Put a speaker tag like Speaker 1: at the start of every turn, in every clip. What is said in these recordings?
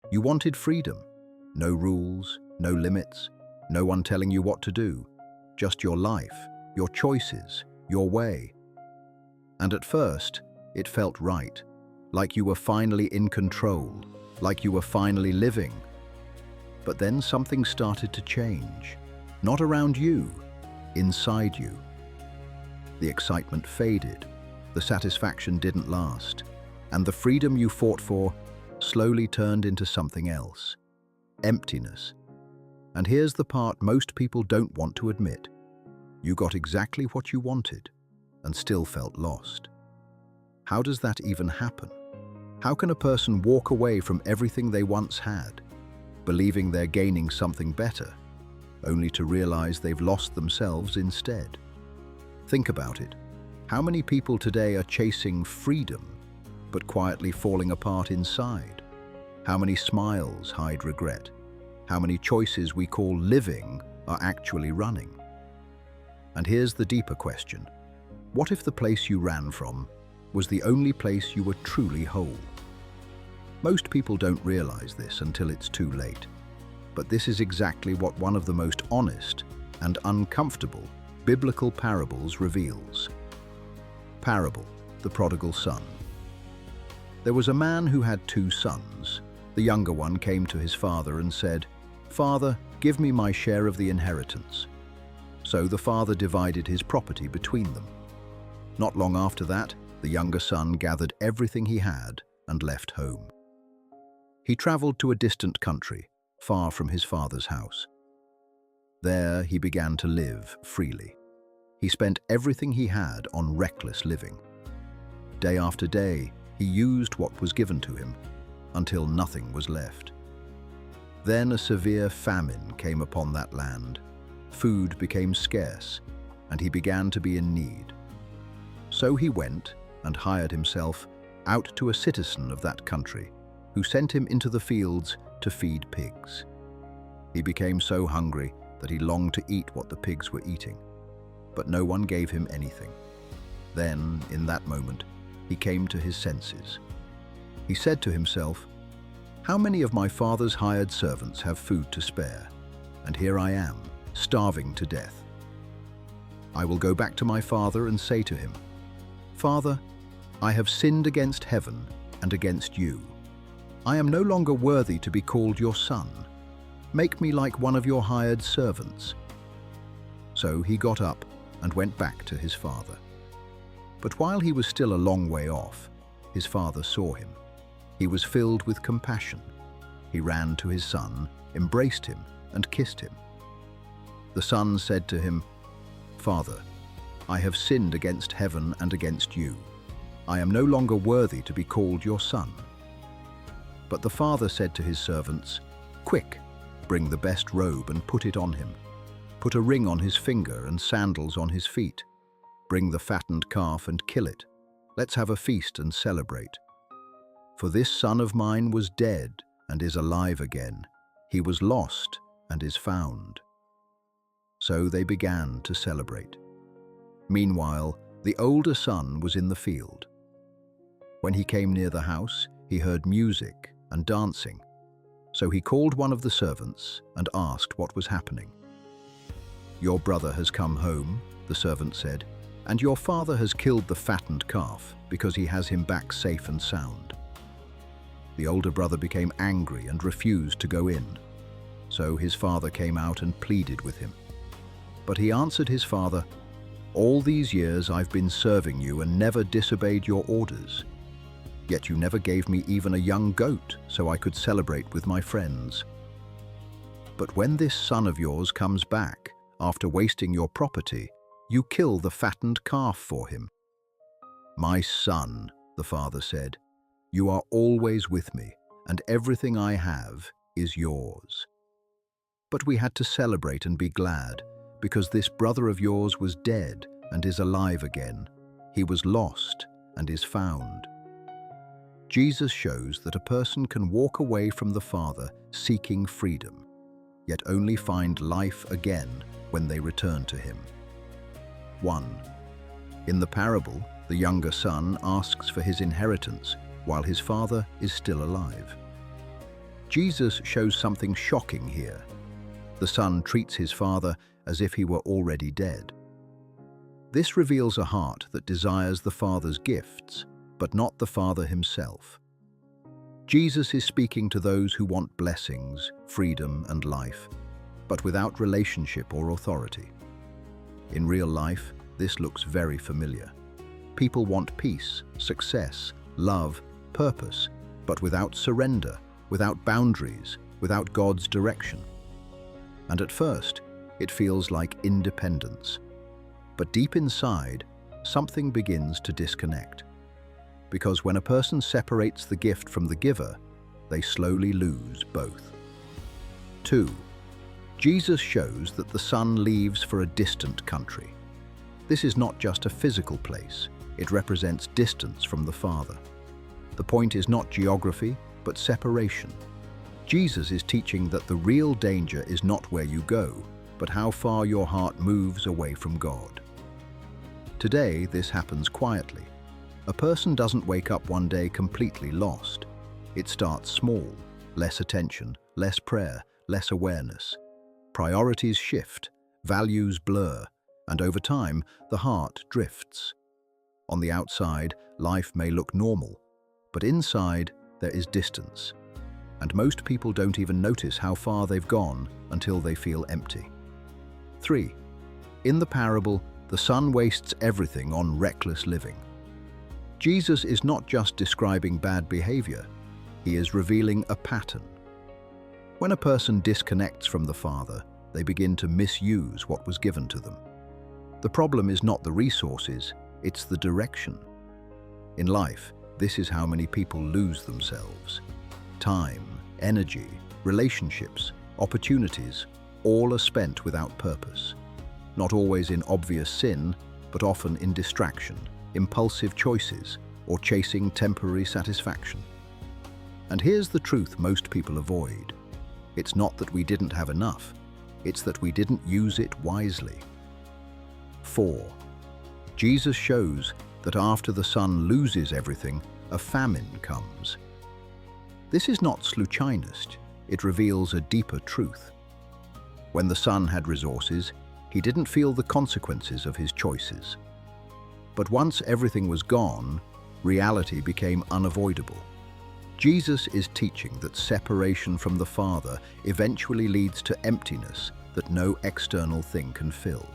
Speaker 1: You wanted freedom. No rules, no limits, no one telling you what to do. Just your life, your choices, your way. And at first, it felt right, like you were finally in control, like you were finally living. But then something started to change. Not around you, inside you. The excitement faded, the satisfaction didn't last, and the freedom you fought for slowly turned into something else. Emptiness. And here's the part most people don't want to admit. You got exactly what you wanted and still felt lost. How does that even happen? How can a person walk away from everything they once had, believing they're gaining something better, only to realize they've lost themselves instead? Think about it. How many people today are chasing freedom, but quietly falling apart inside? How many smiles hide regret? How many choices we call living are actually running? And here's the deeper question. What if the place you ran from was the only place you were truly whole? Most people don't realize this until it's too late. But this is exactly what one of the most honest and uncomfortable biblical parables reveals. Parable, the Prodigal Son. There was a man who had 2 sons. The younger one came to his father and said, "Father, give me my share of the inheritance." So the father divided his property between them. Not long after that, the younger son gathered everything he had and left home. He traveled to a distant country, far from his father's house. There he began to live freely. He spent everything he had on reckless living. Day after day, he used what was given to him, until nothing was left. Then a severe famine came upon that land. Food became scarce, and he began to be in need. So he went and hired himself out to a citizen of that country, who sent him into the fields to feed pigs. He became so hungry that he longed to eat what the pigs were eating, but no one gave him anything. Then, in that moment, he came to his senses. He said to himself, "How many of my father's hired servants have food to spare? And here I am, starving to death. I will go back to my father and say to him, 'Father, I have sinned against heaven and against you. I am no longer worthy to be called your son. Make me like one of your hired servants.' So he got up and went back to his father. But while he was still a long way off, his father saw him. He was filled with compassion. He ran to his son, embraced him, and kissed him. The son said to him, 'Father, I have sinned against heaven and against you. I am no longer worthy to be called your son.' But the father said to his servants, 'Quick, bring the best robe and put it on him. Put a ring on his finger and sandals on his feet. Bring the fattened calf and kill it. Let's have a feast and celebrate. For this son of mine was dead and is alive again. He was lost and is found.' So they began to celebrate. Meanwhile, the older son was in the field. When he came near the house, he heard music and dancing. So he called one of the servants and asked what was happening. 'Your brother has come home,' the servant said, 'and your father has killed the fattened calf because he has him back safe and sound.' The older brother became angry and refused to go in. So his father came out and pleaded with him. But he answered his father, 'All these years I've been serving you and never disobeyed your orders. Yet you never gave me even a young goat so I could celebrate with my friends. But when this son of yours comes back, after wasting your property, you kill the fattened calf for him.' 'My son,' the father said, 'you are always with me, and everything I have is yours.' But we had to celebrate and be glad, because this brother of yours was dead and is alive again. He was lost and is found." Jesus shows that a person can walk away from the Father seeking freedom, yet only find life again when they return to him. 1. In the parable, the younger son asks for his inheritance while his father is still alive. Jesus shows something shocking here. The son treats his father as if he were already dead. This reveals a heart that desires the father's gifts, but not the father himself. Jesus is speaking to those who want blessings, freedom, and life, but without relationship or authority. In real life, this looks very familiar. People want peace, success, love, purpose, but without surrender, without boundaries, without God's direction. And at first, it feels like independence. But deep inside, something begins to disconnect. Because when a person separates the gift from the giver, they slowly lose both. 2. Jesus shows that the son leaves for a distant country. This is not just a physical place, it represents distance from the Father. The point is not geography, but separation. Jesus is teaching that the real danger is not where you go, but how far your heart moves away from God. Today, this happens quietly. A person doesn't wake up one day completely lost. It starts small, less attention, less prayer, less awareness. Priorities shift, values blur, and over time, the heart drifts. On the outside, life may look normal, but inside, there is distance. And most people don't even notice how far they've gone until they feel empty. 3. In the parable, the son wastes everything on reckless living. Jesus is not just describing bad behavior, he is revealing a pattern. When a person disconnects from the Father, they begin to misuse what was given to them. The problem is not the resources, it's the direction. In life, this is how many people lose themselves. Time, energy, relationships, opportunities, all are spent without purpose. Not always in obvious sin, but often in distraction, impulsive choices, or chasing temporary satisfaction. And here's the truth most people avoid. It's not that we didn't have enough, it's that we didn't use it wisely. 4. Jesus shows that after the son loses everything, a famine comes. This is not sluchinist, it reveals a deeper truth. When the son had resources, he didn't feel the consequences of his choices. But once everything was gone, reality became unavoidable. Jesus is teaching that separation from the Father eventually leads to emptiness that no external thing can fill.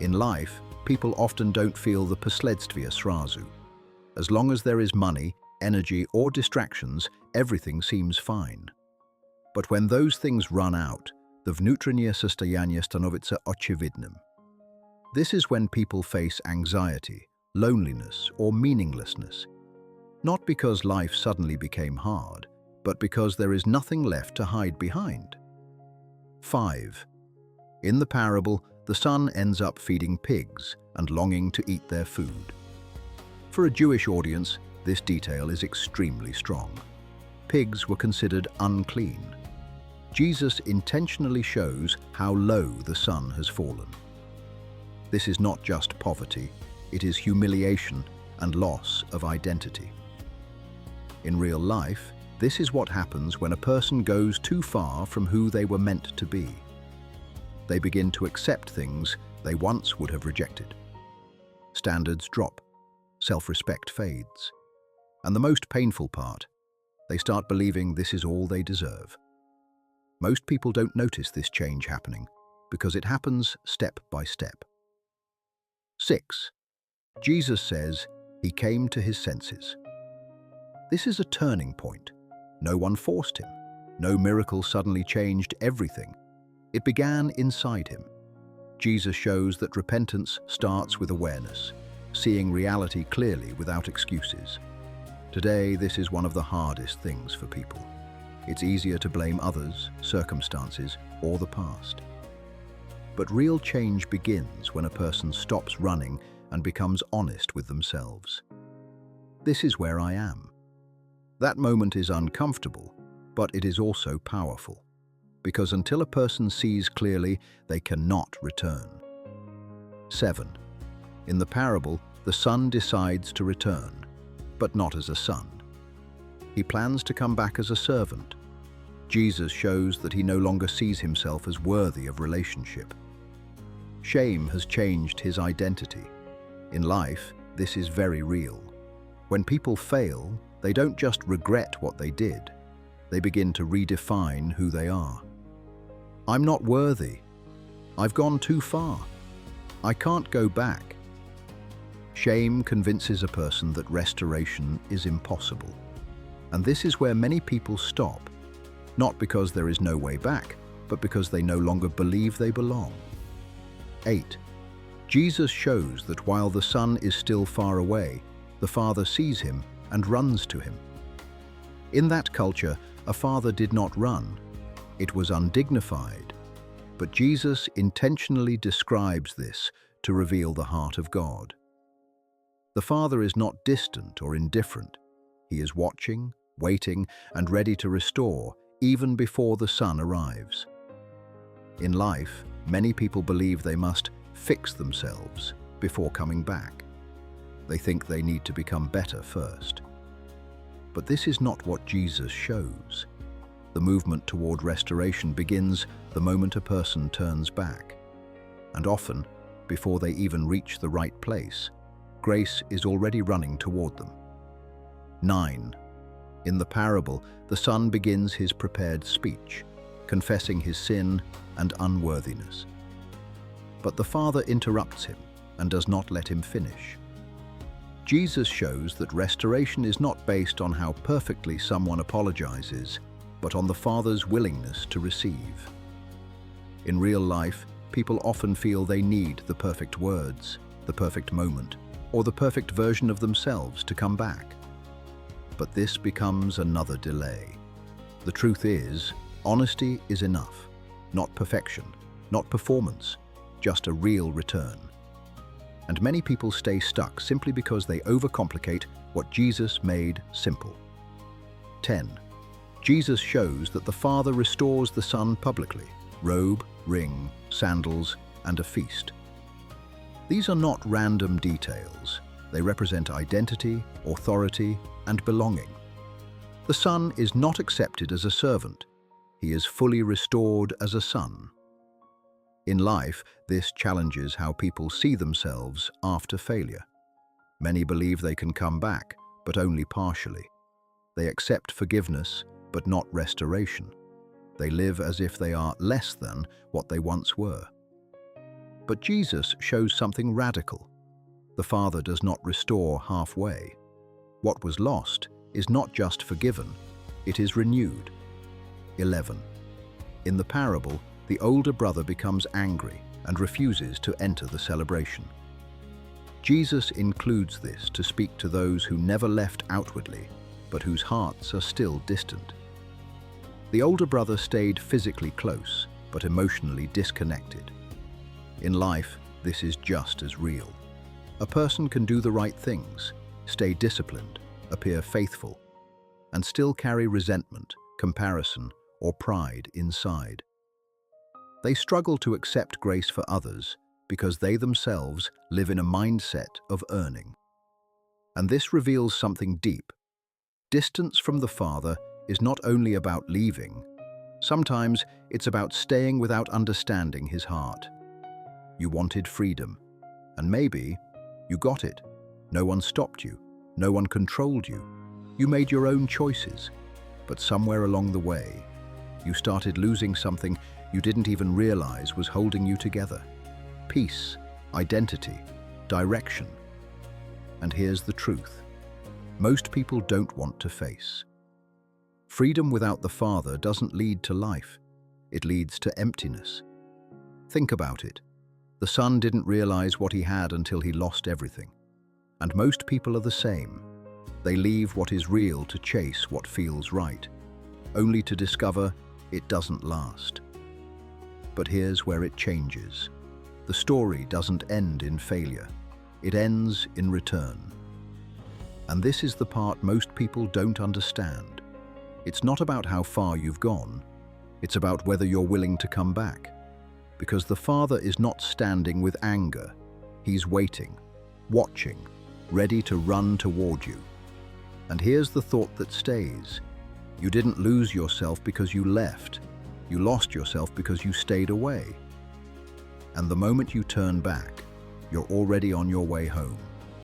Speaker 1: In life, people often don't feel the posledstwie srazu. As long as there is money, energy, or distractions, everything seems fine. But when those things run out, the внутреннее состояние становится очевидным. This is when people face anxiety, loneliness, or meaninglessness. Not because life suddenly became hard, but because there is nothing left to hide behind. 5. In the parable, the son ends up feeding pigs and longing to eat their food. For a Jewish audience, this detail is extremely strong. Pigs were considered unclean. Jesus intentionally shows how low the son has fallen. This is not just poverty, it is humiliation and loss of identity. In real life, this is what happens when a person goes too far from who they were meant to be. They begin to accept things they once would have rejected. Standards drop, self-respect fades. And the most painful part, they start believing this is all they deserve. Most people don't notice this change happening because it happens step by step. 6. Jesus says he came to his senses. This is a turning point. No one forced him. No miracle suddenly changed everything. It began inside him. Jesus shows that repentance starts with awareness, seeing reality clearly without excuses. Today, this is one of the hardest things for people. It's easier to blame others, circumstances, or the past. But real change begins when a person stops running and becomes honest with themselves. This is where I am. That moment is uncomfortable, but it is also powerful. Because until a person sees clearly, they cannot return. 7. In the parable, the son decides to return, but not as a son. He plans to come back as a servant, Jesus shows that he no longer sees himself as worthy of relationship. Shame has changed his identity. In life, this is very real. When people fail, they don't just regret what they did. They begin to redefine who they are. I'm not worthy. I've gone too far. I can't go back. Shame convinces a person that restoration is impossible. And this is where many people stop, not because there is no way back, but because they no longer believe they belong. 8. Jesus shows that while the Son is still far away, the Father sees him and runs to him. In that culture, a father did not run. It was undignified. But Jesus intentionally describes this to reveal the heart of God. The Father is not distant or indifferent. He is watching, waiting, and ready to restore, even before the Son arrives. In life, many people believe they must fix themselves before coming back. They think they need to become better first. But this is not what Jesus shows. The movement toward restoration begins the moment a person turns back. And often, before they even reach the right place, grace is already running toward them. 9. In the parable, the Son begins his prepared speech, confessing his sin and unworthiness. But the Father interrupts him and does not let him finish. Jesus shows that restoration is not based on how perfectly someone apologizes, but on the Father's willingness to receive. In real life, people often feel they need the perfect words, the perfect moment, or the perfect version of themselves to come back. But this becomes another delay. The truth is, honesty is enough. Not perfection, not performance, just a real return. And many people stay stuck simply because they overcomplicate what Jesus made simple. 10. Jesus shows that the Father restores the Son publicly: robe, ring, sandals, and a feast. These are not random details. They represent identity, authority, and belonging. The Son is not accepted as a servant. He is fully restored as a son. In life, this challenges how people see themselves after failure. Many believe they can come back, but only partially. They accept forgiveness, but not restoration. They live as if they are less than what they once were. But Jesus shows something radical. The Father does not restore halfway. What was lost is not just forgiven, it is renewed. 11. In the parable, the older brother becomes angry and refuses to enter the celebration. Jesus includes this to speak to those who never left outwardly, but whose hearts are still distant. The older brother stayed physically close, but emotionally disconnected. In life, this is just as real. A person can do the right things, stay disciplined, appear faithful, and still carry resentment, comparison, or pride inside. They struggle to accept grace for others because they themselves live in a mindset of earning. And this reveals something deep. Distance from the Father is not only about leaving. Sometimes it's about staying without understanding his heart. You wanted freedom, and maybe you got it. No one stopped you. No one controlled you. You made your own choices. But somewhere along the way, you started losing something you didn't even realize was holding you together. Peace, identity, direction. And here's the truth. Most people don't want to face. Freedom without the Father doesn't lead to life. It leads to emptiness. Think about it. The Son didn't realize what he had until he lost everything. And most people are the same. They leave what is real to chase what feels right, only to discover it doesn't last. But here's where it changes. The story doesn't end in failure. It ends in return. And this is the part most people don't understand. It's not about how far you've gone. It's about whether you're willing to come back. Because the Father is not standing with anger. He's waiting, watching, ready to run toward you. And here's the thought that stays. You didn't lose yourself because you left. You lost yourself because you stayed away. And the moment you turn back, you're already on your way home.